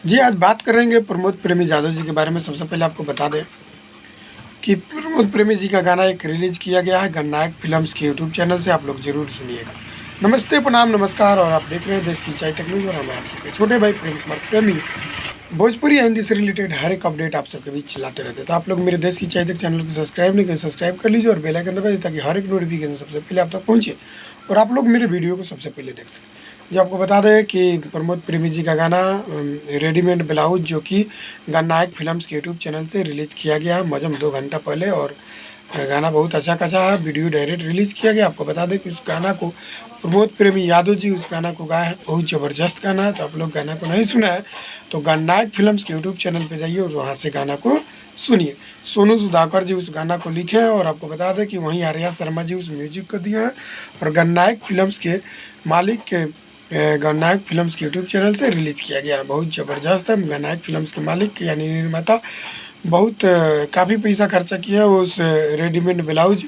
जी, आज बात करेंगे प्रमोद प्रेमी यादव जी के बारे में। सबसे पहले आपको बता दें कि प्रमोद प्रेमी जी का गाना एक रिलीज़ किया गया है गणनायक फ़िल्म्स के यूट्यूब चैनल से, आप लोग ज़रूर सुनिएगा। नमस्ते, प्रणाम, नमस्कार, और आप देख रहे हैं देश की चाय टेक न्यूज़, और मैं आप सबके छोटे भाई प्रेम कुमार प्रेमी। भोजपुरी हिंदी से रिलेटेड हर एक अपडेट आप सबके बीच चलाते रहते हैं। तो आप लोग मेरे देश की चाय टेक चैनल को सब्सक्राइब नहीं करें, सब्सक्राइब कर लीजिए और बेल आइकन दबाइए ताकि हर एक नोटिफिकेशन सबसे पहले आप तक पहुँचे और आप लोग मेरे वीडियो को सबसे पहले देख सकें। जी, आपको बता दें कि प्रमोद प्रेमी जी का गाना रेडीमेड ब्लाउज, जो कि गणनायक फ़िल्म्स के यूट्यूब चैनल से रिलीज़ किया गया है मजम 2 घंटा पहले, और गाना बहुत अच्छा खासा है। वीडियो डायरेक्ट रिलीज़ किया गया। आपको बता दें कि उस गाना को प्रमोद प्रेमी यादव जी उस गाना को गाए हैं। बहुत ज़बरदस्त गाना है। तो आप लोग गाना को नहीं सुना है तो गणनायक फ़िल्म्स के यूट्यूब चैनल पे जाइए और वहाँ से गाना को सुनिए। सोनू सुधाकर जी उस गाना को लिखे हैं, और आपको बता दें कि वहीं आर्या शर्मा जी उस म्यूजिक को दिया है। और गणनायक फ़िल्म्स के मालिक के गणनायक फ़िल्म्स के यूट्यूब चैनल से रिलीज़ किया गया है। बहुत ज़बरदस्त है। गणनायक फ़िल्म्स के मालिक यानी निर्माता बहुत काफ़ी पैसा खर्चा किया है उस रेडीमेड ब्लाउज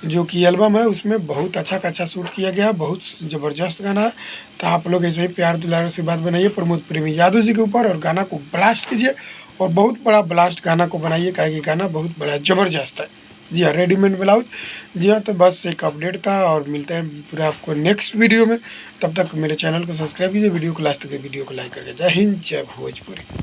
जो कि एल्बम है, उसमें बहुत अच्छा खासा शूट किया गया है। बहुत ज़बरदस्त गाना है। तो आप लोग ऐसे ही प्यार दुलार से बात बनाइए प्रमोद प्रेमी यादव जी के ऊपर और गाना को ब्लास्ट कीजिए, और बहुत बड़ा ब्लास्ट गाना को बनाइए, काहे कि गाना बहुत बड़ा ज़बरदस्त है। जी हाँ, रेडीमेड ब्लाउज। जी हाँ, तो बस एक अपडेट था, और मिलते हैं पूरा आपको नेक्स्ट वीडियो में। तब तक मेरे चैनल को सब्सक्राइब कीजिए, वीडियो को लास्ट तक वीडियो को लाइक करके। जय हिंद, जय भोजपुरी।